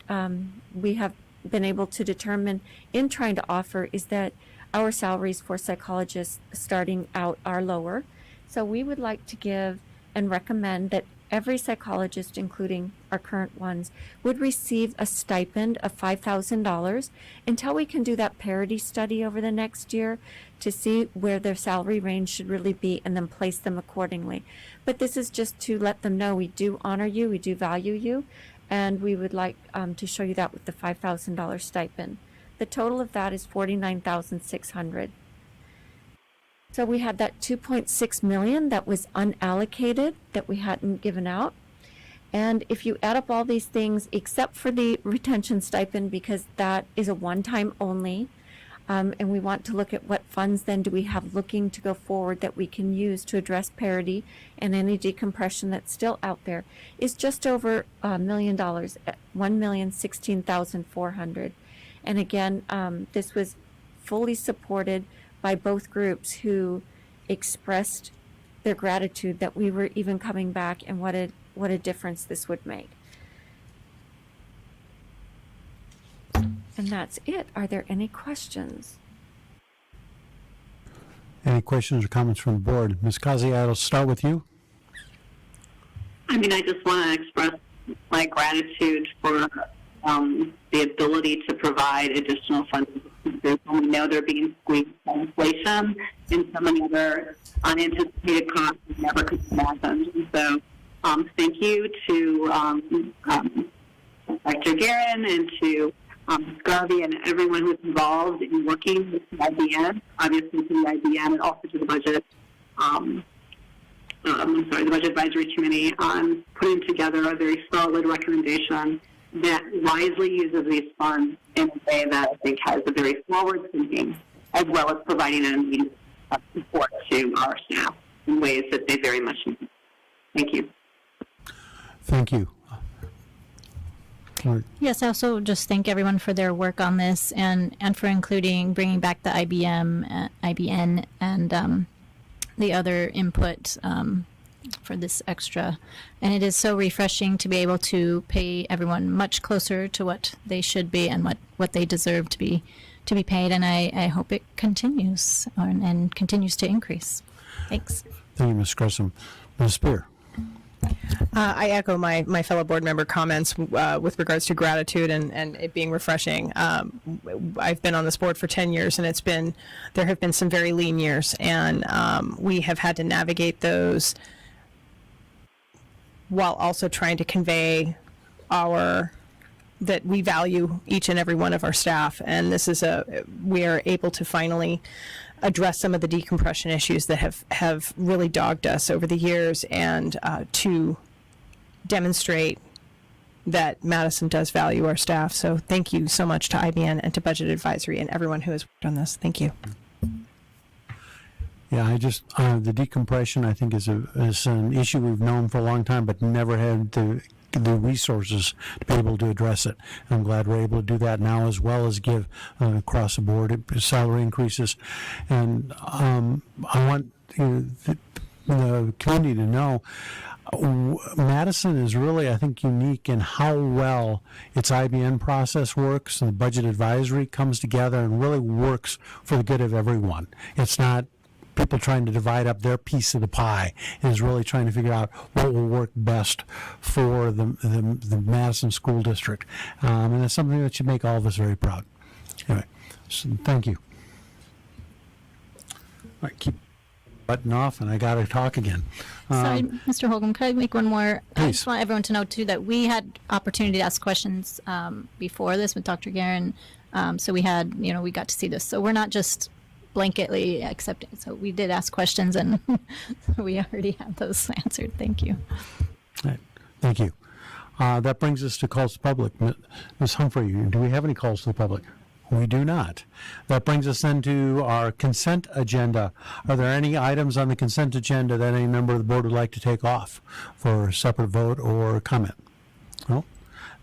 we have been able to determine in trying to offer is that our salaries for psychologists starting out are lower. So we would like to give and recommend that every psychologist, including our current ones, would receive a stipend of $5,000 until we can do that parity study over the next year to see where their salary range should really be and then place them accordingly. But this is just to let them know we do honor you, we do value you, and we would like to show you that with the $5,000 stipend. The total of that is $49,600. So we had that $2.6 million that was unallocated that we hadn't given out. And if you add up all these things, except for the retention stipend, because that is a one-time only, and we want to look at what funds then do we have looking to go forward that we can use to address parity and any decompression that's still out there, is just over $1 million, $1,016,400. And again, this was fully supported by both groups who expressed their gratitude that we were even coming back, and what a difference this would make. And that's it. Are there any questions? Any questions or comments from the board? Ms. Kazi, I'll start with you. I mean, I just want to express my gratitude for the ability to provide additional funding. We know they're being squeezed by inflation and so many other unanticipated costs we never could imagine. And so thank you to Dr. Guerin and to Garvey and everyone who's involved in working with the IBN, obviously to the IBN and also to the budget. The Budget Advisory Committee on putting together a very solid recommendation that wisely uses these funds in a way that I think has a very forward thinking, as well as providing an immediate support to our staff in ways that they very much need. Thank you. Thank you. Yes, I also just thank everyone for their work on this and for including bringing back the IBN and the other input for this extra. And it is so refreshing to be able to pay everyone much closer to what they should be and what they deserve to be paid. And I hope it continues and continues to increase. Thanks. Thank you, Ms. Gresham. Ms. Spear. I echo my fellow board member comments with regards to gratitude and it being refreshing. I've been on this board for 10 years, and there have been some very lean years, and we have had to navigate those while also trying to convey that we value each and every one of our staff, and we are able to finally address some of the decompression issues that have really dogged us over the years, and to demonstrate that Madison does value our staff. So thank you so much to IBN and to Budget Advisory and everyone who has worked on this. Thank you. Yeah, the decompression, I think, is an issue we've known for a long time, but never had the resources to be able to address it. And I'm glad we're able to do that now, as well as give across the board salary increases. And I want the community to know Madison is really, I think, unique in how well its IBN process works, and the budget advisory comes together and really works for the good of everyone. It's not people trying to divide up their piece of the pie. It is really trying to figure out what will work best for the Madison School District. And it's something that should make all of us very proud. Anyway, so thank you. All right, keep button off, and I got to talk again. Sorry, Mr. Holcomb, could I make one more? Please. I just want everyone to know, too, that we had opportunity to ask questions before this with Dr. Guerin. So we got to see this. So we're not just blanketly accepting. So we did ask questions, and we already have those answered. Thank you. All right. Thank you. That brings us to calls to the public. Ms. Humphrey, do we have any calls to the public? We do not. That brings us then to our consent agenda. Are there any items on the consent agenda that any member of the board would like to take off for a separate vote or comment? No?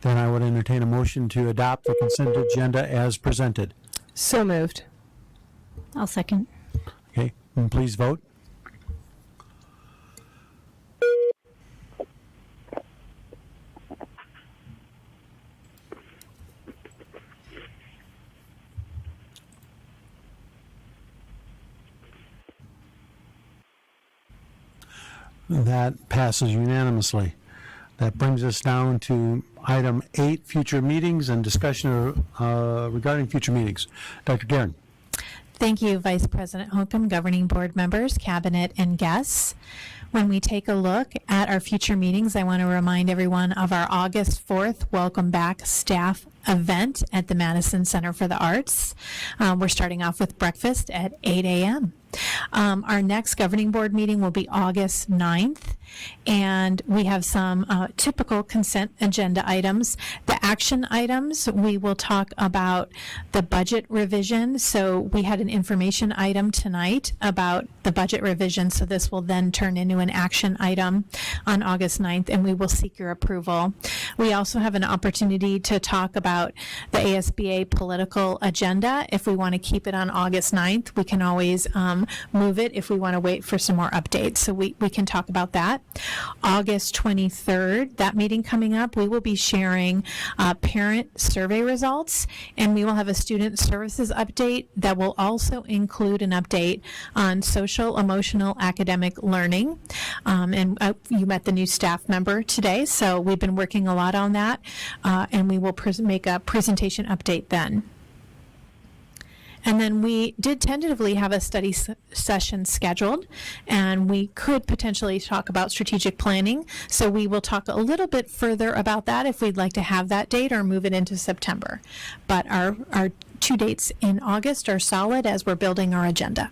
Then I would entertain a motion to adopt the consent agenda as presented. So moved. I'll second. Okay, and please vote. That passes unanimously. That brings us down to item 8, future meetings and discussion regarding future meetings. Dr. Guerin. Thank you, Vice President Holcomb, governing board members, cabinet, and guests. When we take a look at our future meetings, I want to remind everyone of our August 4th Welcome Back staff event at the Madison Center for the Arts. We're starting off with breakfast at 8 a.m. Our next governing board meeting will be August 9th, and we have some typical consent agenda items. The action items, we will talk about the budget revision. So we had an information item tonight about the budget revision, so this will then turn into an action item on August 9th, and we will seek your approval. We also have an opportunity to talk about the ASBA political agenda. If we want to keep it on August 9th, we can always move it if we want to wait for some more updates. So we can talk about that. August 23rd, that meeting coming up, we will be sharing parent survey results, and we will have a student services update that will also include an update on social, emotional, academic learning. You met the new staff member today, so we've been working a lot on that, and we will make a presentation update then. And then we did tentatively have a study session scheduled, and we could potentially talk about strategic planning. So we will talk a little bit further about that if we'd like to have that date or move it into September. But our 2 dates in August are solid as we're building our agenda.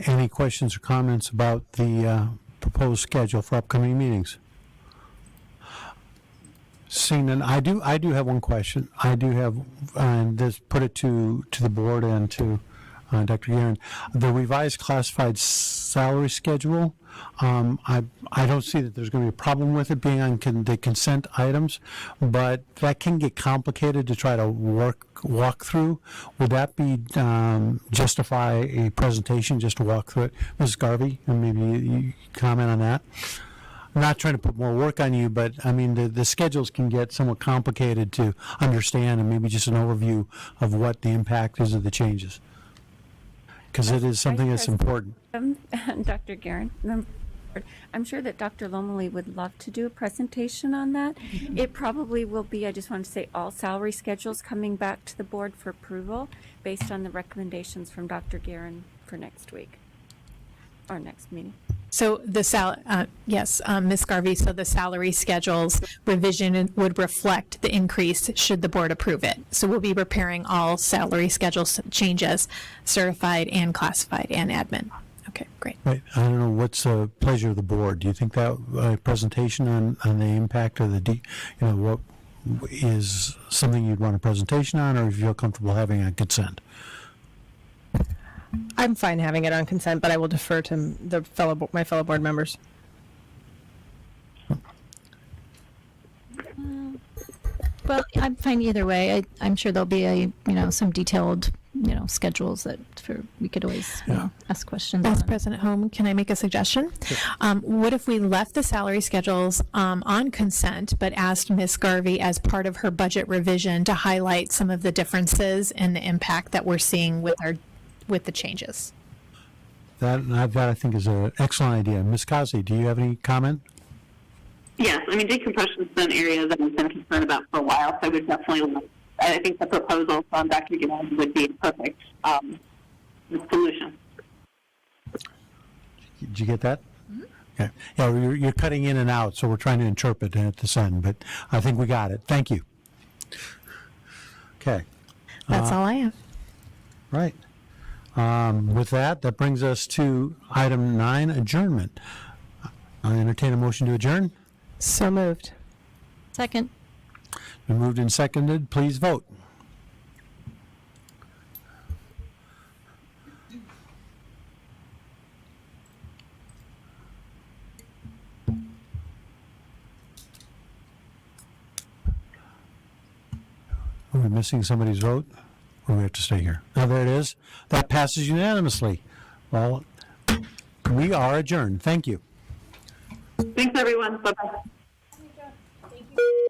Any questions or comments about the proposed schedule for upcoming meetings? Seeing none, I do have one question. I do have, and this put it to the board and to Dr. Guerin. The revised classified salary schedule, I don't see that there's going to be a problem with it being on the consent items, but that can get complicated to try to walk through. Would that be justify a presentation just to walk through it? Ms. Garvey, and maybe you comment on that? I'm not trying to put more work on you, but I mean, the schedules can get somewhat complicated to understand, and maybe just an overview of what the impact is of the changes. Because it is something that's important. Dr. Guerin, I'm sure that Dr. Lomeli would love to do a presentation on that. It probably will be, I just want to say, all salary schedules coming back to the board for approval based on the recommendations from Dr. Guerin for next week, or next meeting. So the yes, Ms. Garvey, so the salary schedules revision would reflect the increase should the board approve it. So we'll be preparing all salary schedule changes, certified and classified and admin. Okay, great. Right. I don't know, what's the pleasure of the board? Do you think that presentation on the impact of what is something you'd want a presentation on, or if you feel comfortable having a consent? I'm fine having it on consent, but I will defer to my fellow board members. Well, I'm fine either way. I'm sure there'll be some detailed, schedules that we could always ask questions Vice on. President Holm, can I make a suggestion? What if we left the salary schedules on consent, but asked Ms. Garvey as part of her budget revision to highlight some of the differences and the impact that we're seeing with the changes? That I think is an excellent idea. Ms. Kazi, do you have any comment? Yes, I mean, decompression has been an area that I've been concerned about for a while, so I would definitely, I think the proposal from Dr. Guerin would be a perfect solution. Did you get that? Yeah. Yeah, you're cutting in and out, so we're trying to interpret it at this end, but I think we got it. Thank you. Okay. That's all I have. Right. With that brings us to item 9, adjournment. I entertain a motion to adjourn. So moved. Second. Been moved and seconded. Please vote. Are we missing somebody's vote? Or we have to stay here? Oh, there it is. That passes unanimously. Well, we are adjourned. Thank you. Thanks, everyone. Bye-bye. Thank you.